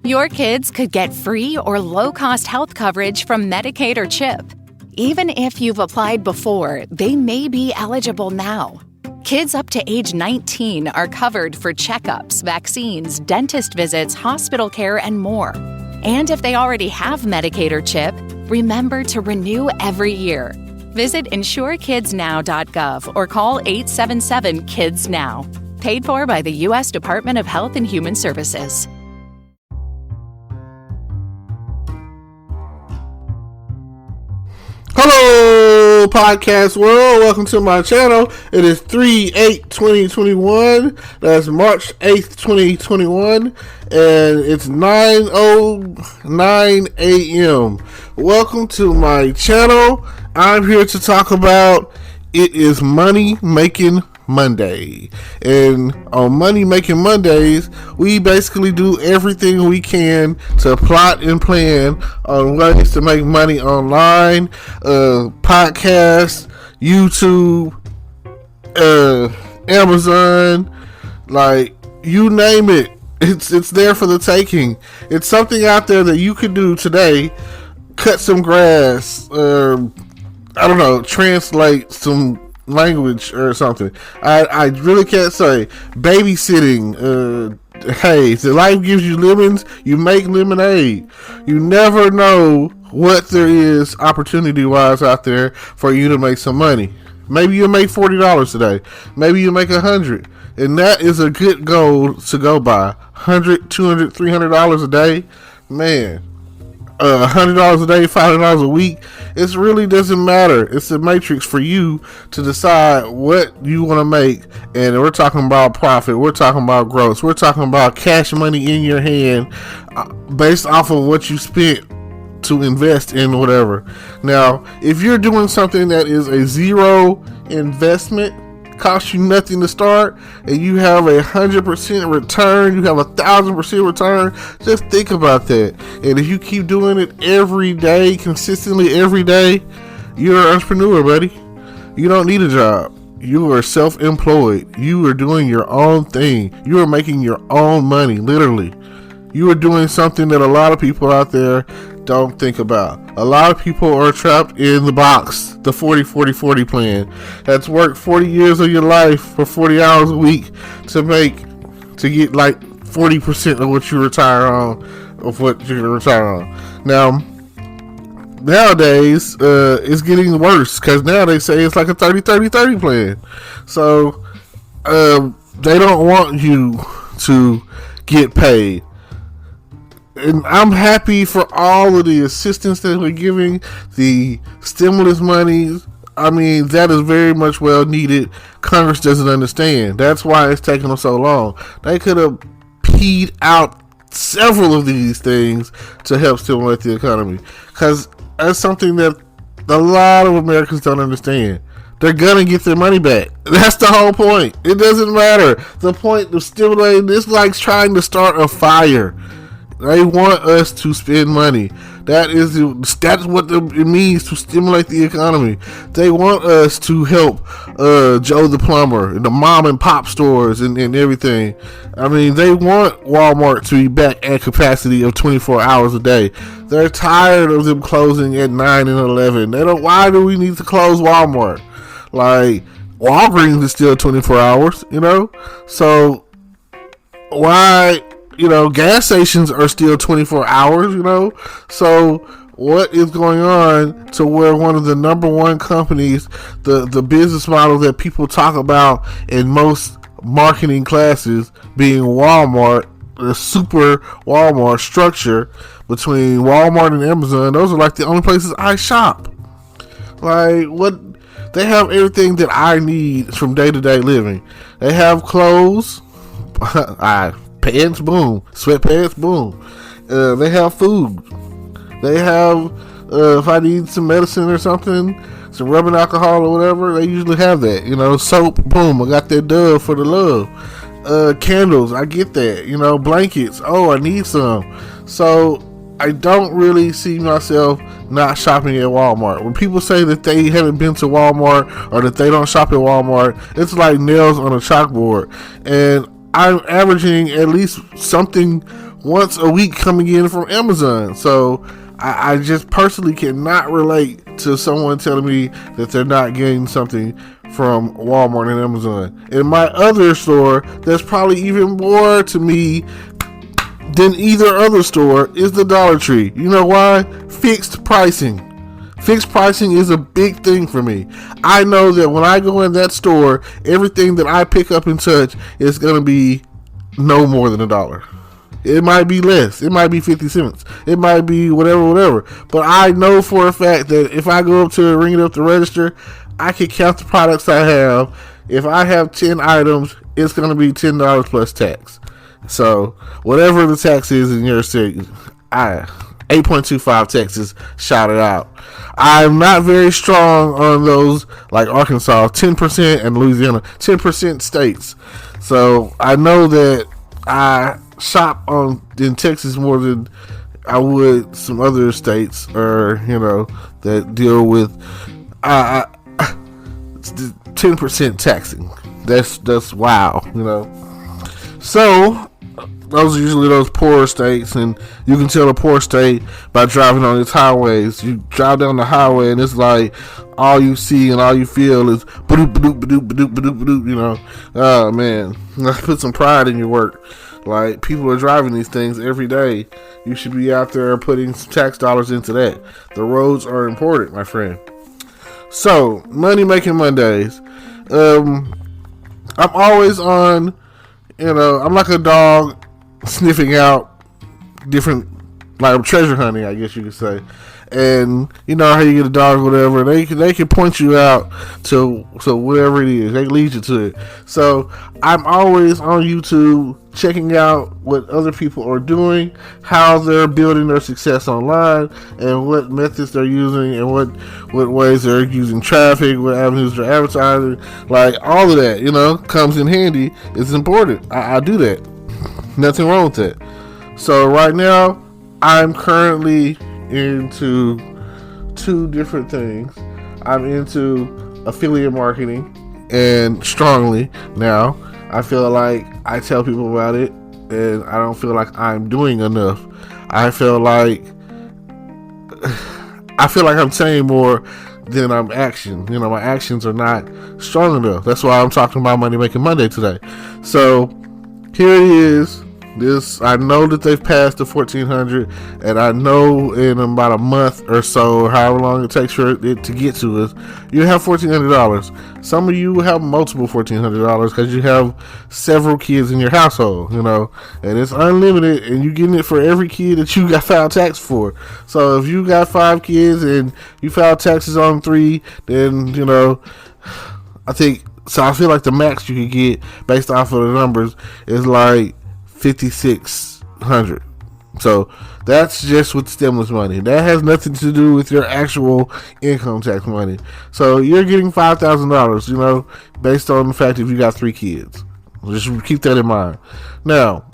Your kids could get free or low-cost health coverage from Medicaid or CHIP. Even if you've applied before, they may be eligible now. Kids up to age 19 are covered for checkups, vaccines, dentist visits, hospital care, and more. And if they already have Medicaid or CHIP, remember to renew every year. Visit insurekidsnow.gov or call 877-KIDS-NOW. Paid for by the U.S. Department of Health and Human Services. Hello, podcast world. Welcome to my channel. It is 3/8/2021. That's March 8th, 2021. And it's 9:09 a.m. Welcome to my channel. I'm here to talk about it is Money Making Monday. And on Money Making Mondays, we basically do everything we can to plot and plan on ways to make money online, podcasts, YouTube, Amazon, like you name it. It's there for the taking. It's something out there that you can do today. Cut some grass, I don't know, translate some language or something. I really can't say. Babysitting. Hey, if life gives you lemons, you make lemonade. You never know what there is opportunity wise out there for you to make some money. Maybe you'll make $40 today. Maybe you'll make $100, and that is a good goal to go by. $100, $200, $300 a day, man. $100 a day, $500 a week. It really doesn't matter. It's a matrix for you to decide what you want to make. And we're talking about profit. We're talking about growth. We're talking about cash money in your hand based off of what you spent to invest in whatever. Now, if you're doing something that is a zero investment, costs you nothing to start, and you have 100% return, you have 1,000% return, just think about that. And if you keep doing it every day, consistently every day, you're an entrepreneur, buddy. You don't need a job. You are self-employed. You are doing your own thing. You are making your own money, literally. You are doing something that a lot of people out there don't think about. A lot of people are trapped in the box, the 40-40-40 plan. That's worked 40 years of your life for 40 hours a week to get like 40% of what you retire on, of what you're gonna retire on. Now, nowadays, it's getting worse because now they say it's like a 30-30-30 plan. So, they don't want you to get paid. And I'm happy for all of the assistance that we're giving, the stimulus monies. I mean, that is very much well needed. Congress doesn't understand. That's why it's taking them so long. They could have peed out several of these things to help stimulate the economy. Because that's something that a lot of Americans don't understand. They're going to get their money back. That's the whole point. It doesn't matter. The point of stimulating this is like trying to start a fire. They want us to spend money. That's what it means to stimulate the economy. They want us to help Joe the plumber and the mom and pop stores and everything. I mean, they want Walmart to be back at capacity of 24 hours a day. They're tired of them closing at 9 and 11. Why do we need to close Walmart? Like, Walgreens is still 24 hours, you know? So, why... gas stations are still 24 hours, So what is going on to where one of the number one companies, the business model that people talk about in most marketing classes being Walmart, the super Walmart structure between Walmart and Amazon, those are like the only places I shop. Like, what? They have everything that I need from day-to-day living. They have clothes. Pants, boom. Sweatpants, boom. They have food. They have, if I need some medicine or something, some rubbing alcohol or whatever, they usually have that. Soap, boom. I got that Dove for the love. Candles, I get that. Blankets, oh, I need some. So, I don't really see myself not shopping at Walmart. When people say that they haven't been to Walmart or that they don't shop at Walmart, it's like nails on a chalkboard. And I'm averaging at least something once a week coming in from Amazon. So I just personally cannot relate to someone telling me that they're not getting something from Walmart and Amazon. In my other store, that's probably even more to me than either other store, is the Dollar Tree. You know why? Fixed pricing. Fixed pricing is a big thing for me. I know that when I go in that store, everything that I pick up and touch is going to be no more than $1. It might be less. It might be 50 cents. It might be whatever. But I know for a fact that if I go up to ring it up the register, I can count the products I have. If I have 10 items, it's going to be $10 plus tax. So whatever the tax is in your state, 8.25 Texas, shout it out. I'm not very strong on those like Arkansas, 10%, and Louisiana, 10% states. So I know that I shop in Texas more than I would some other states, or that deal with 10% taxing. That's wow, So those are usually those poorer states, and you can tell a poor state by driving on its highways. You drive down the highway, and it's like all you see and all you feel is ba-doop, ba-doop, ba-doop, ba-doop, ba-doop, ba-doop, Oh man, let's put some pride in your work. Like, people are driving these things every day. You should be out there putting some tax dollars into that. The roads are important, my friend. So, Money Making Mondays. I'm always on, I'm like a dog sniffing out different, like treasure hunting, I guess you could say. And you know how you get a dog or whatever, they can point you out to whatever it is. They lead you to it. So I'm always on YouTube checking out what other people are doing, how they're building their success online, and what methods they're using, and what ways they're using traffic, what avenues they're advertising. Like, all of that, comes in handy. It's important. I do that. Nothing wrong with that. So right now, I'm currently into two different things. I'm into affiliate marketing, and strongly now. I feel like I tell people about it, and I don't feel like I'm doing enough. I feel like I'm saying more than I'm action. My actions are not strong enough. That's why I'm talking about Money Making Monday today. So here it is. I know that they've passed the 1,400, and I know in about a month or so, however long it takes for it to get to us, you have $1,400. Some of you have multiple $1,400 because you have several kids in your household, and it's unlimited, and you're getting it for every kid that you got filed tax for. So if you got 5 kids and you filed taxes on 3, then I feel like the max you could get based off of the numbers is like $5,600. So that's just with stimulus money. That has nothing to do with your actual income tax money. So you're getting $5,000, based on the fact if you got 3 kids. Just keep that in mind. Now,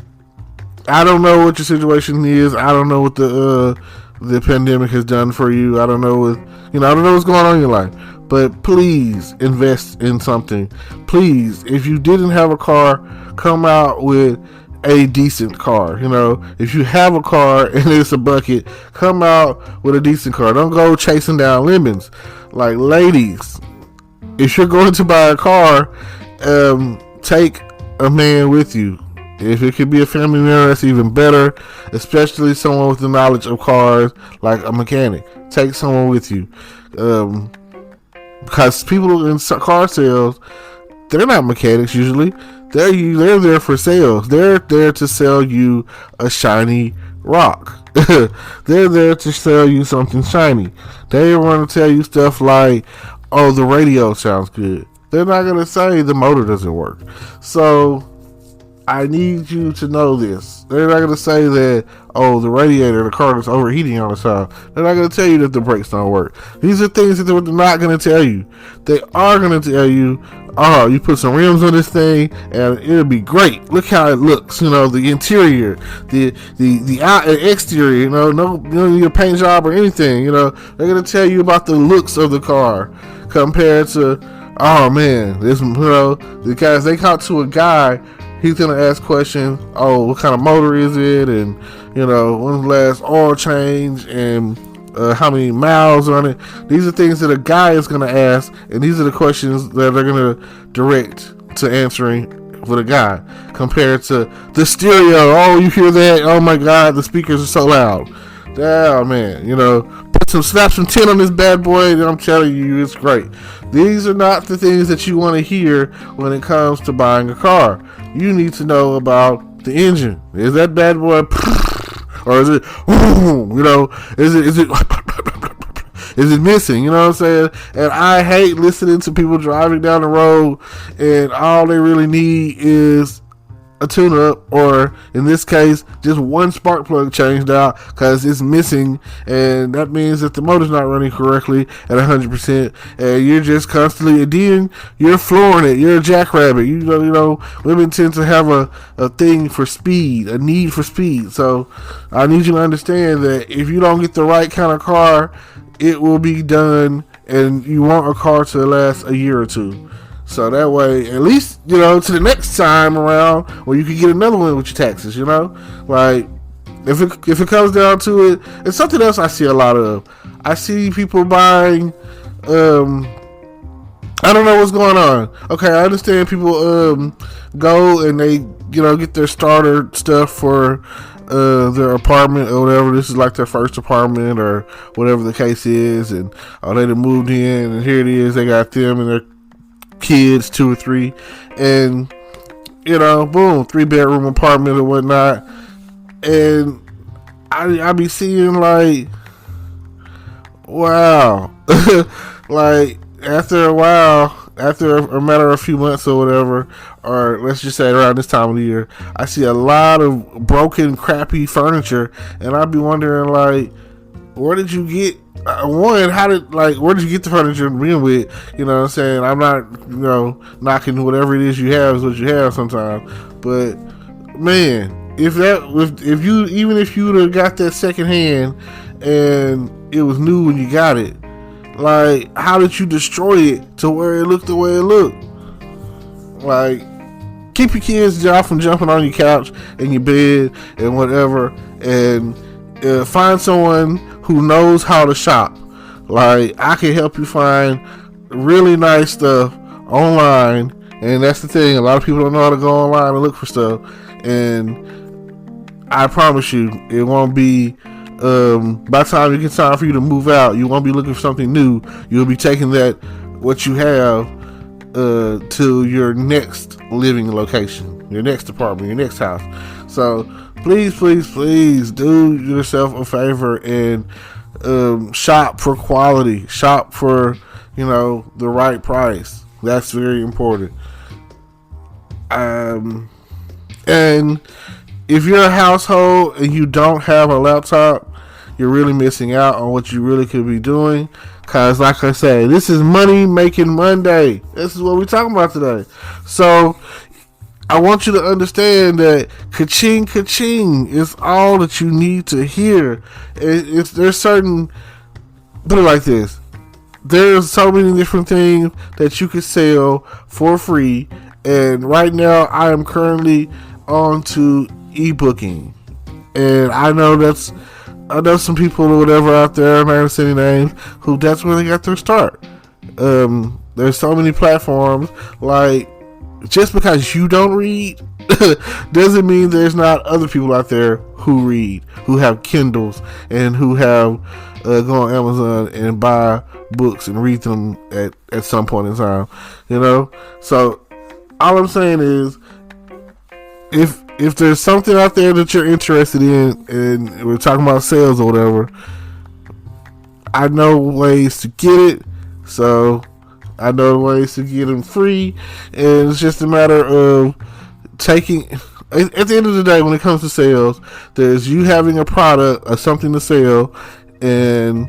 I don't know what your situation is. I don't know what the pandemic has done for you. I don't know I don't know what's going on in your life. But please invest in something. Please, if you didn't have a car, come out with a decent car. If you have a car and it's a bucket, come out with a decent car. Don't go chasing down lemons. Like, ladies, if you're going to buy a car, take a man with you. If it could be a family member, that's even better, especially someone with the knowledge of cars, like a mechanic. Take someone with you, because people in car sales, they're not mechanics usually. They're there for sales. They're there to sell you a shiny rock. They're there to sell you something shiny. They want to tell you stuff like, oh, the radio sounds good. They're not going to say the motor doesn't work. So I need you to know this. They're not going to say that, oh, the radiator, the car is overheating all the time. They're not going to tell you that the brakes don't work. These are things that they're not going to tell you. They are going to tell you, oh, you put some rims on this thing and it'll be great. Look how it looks. The interior, the exterior, no your paint job or anything. They're going to tell you about the looks of the car compared to, oh man, this, because they talk to a guy. He's gonna ask questions. Oh, what kind of motor is it? And when's the last oil change? And how many miles on it? These are things that a guy is gonna ask, and these are the questions that they're gonna direct to answering for the guy, compared to the stereo. Oh, you hear that? Oh my God, the speakers are so loud. Oh man, slap some tin on this bad boy, and I'm telling you, it's great. These are not the things that you want to hear when it comes to buying a car. You need to know about the engine. Is that bad boy, or is it, is it is it missing? You know what I'm saying? And I hate listening to people driving down the road and all they really need is a tune-up, or in this case, just one spark plug changed out because it's missing, and that means that the motor's not running correctly at 100%, and you're just constantly, and then you're flooring it. You're a jackrabbit. Women tend to have a thing for speed, a need for speed. So I need you to understand that if you don't get the right kind of car, it will be done, and you want a car to last a year or two. So that way, at least, to the next time around, where you can get another one with your taxes, Like, if it comes down to it, it's something else I see a lot of. I see people buying, I don't know what's going on. Okay, I understand people go and they, get their starter stuff for their apartment or whatever. This is like their first apartment or whatever the case is, and they done moved in, and here it is, they got them and their kids, 2 or 3, and boom, 3-bedroom apartment or whatnot. And I be seeing like, wow. Like after a while, after a matter of a few months or whatever, or let's just say around this time of the year, I see a lot of broken, crappy furniture, and I'd be wondering, like, where did you get where did you get the furniture to begin with? You know what I'm saying? I'm not, knocking whatever it is you have is what you have sometimes. But man, if you would have got that second hand and it was new when you got it, like, how did you destroy it to where it looked the way it looked? Like, keep your kids off from jumping on your couch and your bed and whatever, and find someone who knows how to shop. Like, I can help you find really nice stuff online, and that's the thing. A lot of people don't know how to go online and look for stuff, and I promise you, it won't be. By the time it gets time for you to move out, you won't be looking for something new. You'll be taking what you have to your next living location, your next apartment, your next house. So please do yourself a favor and shop for quality, shop for the right price. That's very important. And if you're a household and you don't have a laptop, you're really missing out on what you really could be doing. Because, like I say, this is Money Making Monday. This is what we're talking about today. So, I want you to understand that ka-ching, ka-ching is all that you need to hear. There's certain, put it like this, there's so many different things that you can sell for free. And right now, I am currently on to ebooking. And I know some people or whatever out there, I'm not going to say any names, who that's where they got their start. There's so many platforms. Like, just because you don't read doesn't mean there's not other people out there who read, who have Kindles, and who have go on Amazon and buy books and read them at some point in time. So all I'm saying is, if there's something out there that you're interested in, and we're talking about sales or whatever, I know ways to get it. So I know ways to get them free, and it's just a matter of taking. At the end of the day, when it comes to sales, there's you having a product or something to sell and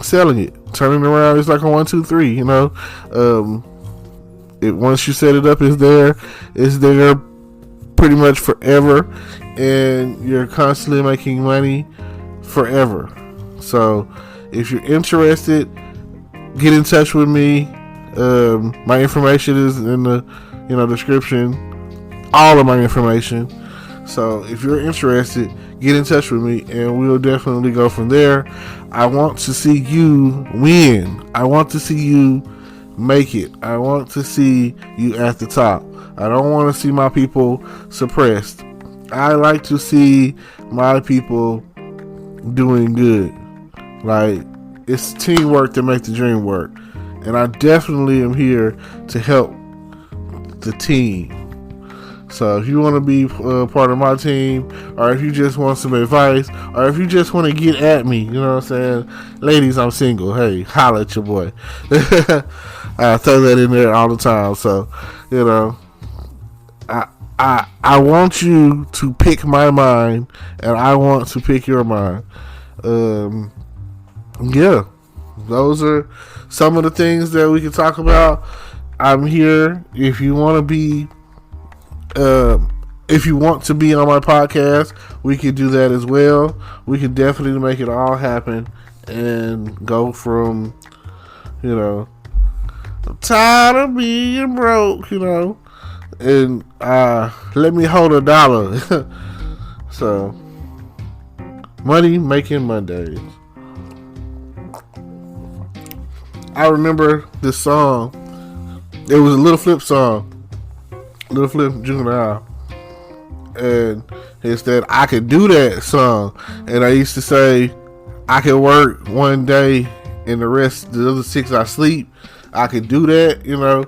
selling it, turning it around. It's like a 1, 2, 3. Once you set it up, it's there pretty much forever, and you're constantly making money forever. So if you're interested, get in touch with me. My information is in the description, all of my information. So if you're interested, get in touch with me and we'll definitely go from there. I want to see you win. I want to see you make it. I want to see you at the top. I don't want to see my people suppressed. I like to see my people doing good. Like, it's teamwork to make the dream work. And I definitely am here to help the team. So if you want to be part of my team, or if you just want some advice, or if you just want to get at me, you know what I'm saying? Ladies, I'm single. Hey, holla at your boy. I throw that in there all the time. So, you know, I want you to pick my mind, and I want to pick your mind. Yeah, those are some of the things that we can talk about. I'm here if you want to be. If you want to be on my podcast, we can do that as well. We can definitely make it all happen and go from, you know, I'm tired of being broke, you know, and let me hold $1. So, money making Mondays. I remember this song. It was a Little Flip song. Little Flip Juvenile. And it's that I could do that song. And I used to say I could work one day and the other 6 I sleep. I could do that, you know.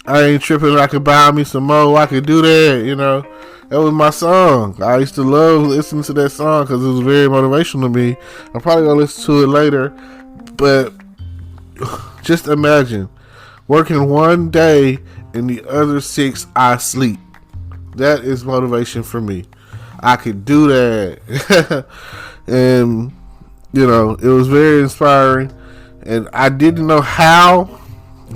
I ain't tripping. I could buy me some more. I could do that, you know. That was my song. I used to love listening to that song because it was very motivational to me. I'm probably going to listen to it later. But just imagine working one day and the other 6 I sleep. That is motivation for me. I could do that. And, you know, it was very inspiring. And I didn't know how,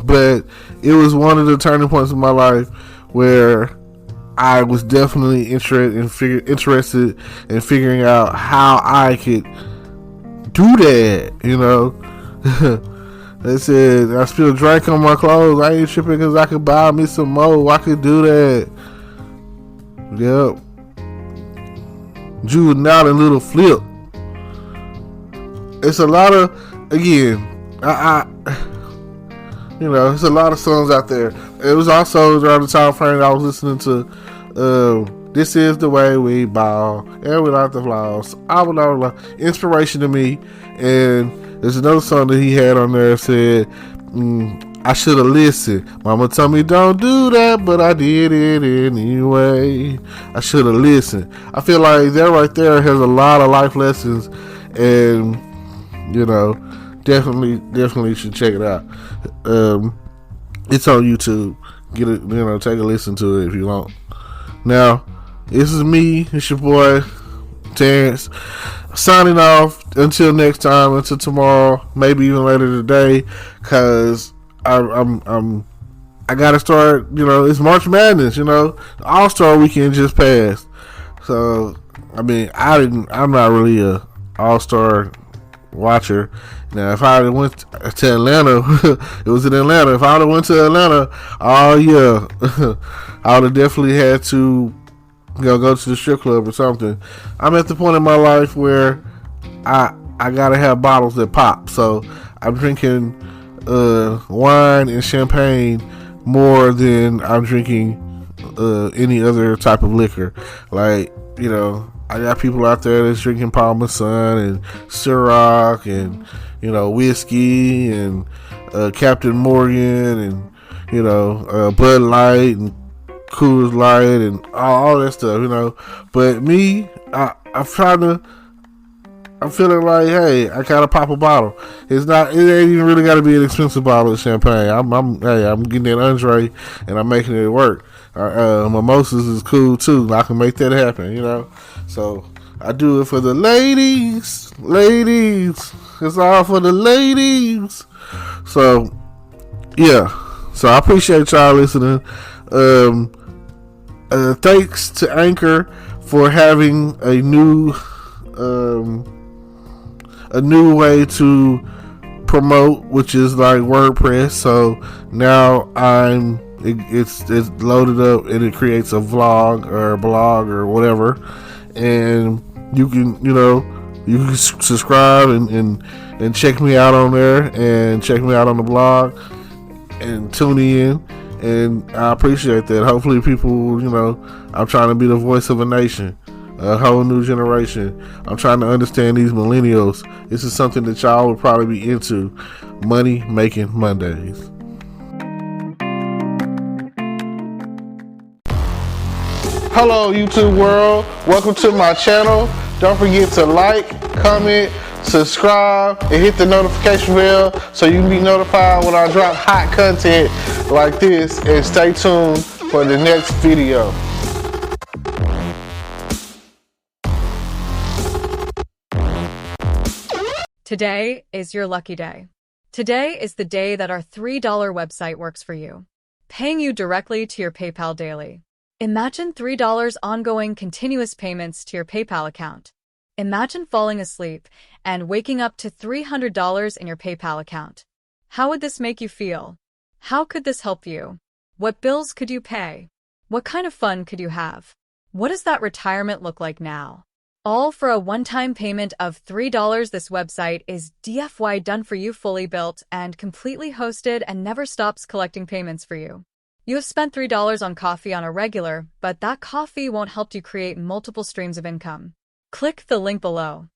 but it was one of the turning points in my life where I was definitely interested in figuring out how I could do that, you know. They said I spilled drink on my clothes. I ain't tripping because I could buy me some more. I could do that. Yep. Juvenile and Little Flip. It's a lot of, again, you know, there's a lot of songs out there. It was also around the time frame I was listening to This Is the Way We Ball and We Like the Flaws. Inspiration to me. And there's another song that he had on there that said, I should have listened. Mama told me don't do that, but I did it anyway. I should have listened. I feel like that right there has a lot of life lessons, and you know, definitely should check it out. It's on YouTube. Get it, you know, take a listen to it if you want. Now, this is me. It's your boy Terrence. Signing off until next time, until tomorrow, maybe even later today, cause I gotta start. You know, it's March Madness. You know, the All-Star weekend just passed, so I mean, I'm not really a All-Star watcher. Now, if I went to Atlanta, it was in Atlanta. If I would have went to Atlanta, oh yeah, I would have definitely had to, you know, go to the strip club or something. I'm at the point in my life where I gotta have bottles that pop. So I'm drinking wine and champagne more than I'm drinking any other type of liquor. Like, you know, I got people out there that's drinking Palmer Sun and Ciroc and, you know, whiskey and Captain Morgan and, you know, Bud Light and Coors Light and all that stuff, you know. But me, I'm feeling like, hey, I gotta pop a bottle. It ain't even really gotta be an expensive bottle of champagne. I'm getting that Andre and I'm making it work. Mimosas is cool too. I can make that happen, you know. So I do it for the ladies. It's all for the ladies. So yeah. So I appreciate y'all listening. Thanks to Anchor for having a new way to promote, which is like WordPress. So now I'm It's loaded up and it creates a vlog or a blog or whatever, and you can subscribe and check me out on there and check me out on the blog and tune in. And I appreciate that. Hopefully people, I'm trying to be the voice of a nation, a whole new generation. I'm trying to understand these millennials. This is something that y'all would probably be into. Money Making Mondays. Hello YouTube world. Welcome to my channel. Don't forget to like, comment, subscribe, and hit the notification bell so you can be notified when I drop hot content like this, and stay tuned for the next video. Today is your lucky day. Today is the day that our $3 website works for you, paying you directly to your PayPal daily. Imagine $3 ongoing continuous payments to your PayPal account. Imagine falling asleep and waking up to $300 in your PayPal account. How would this make you feel? How could this help you? What bills could you pay? What kind of fun could you have? What does that retirement look like now? All for a one-time payment of $3. This website is DFY done for you, fully built and completely hosted, and never stops collecting payments for you. You have spent $3 on coffee on a regular, but that coffee won't help you create multiple streams of income. Click the link below.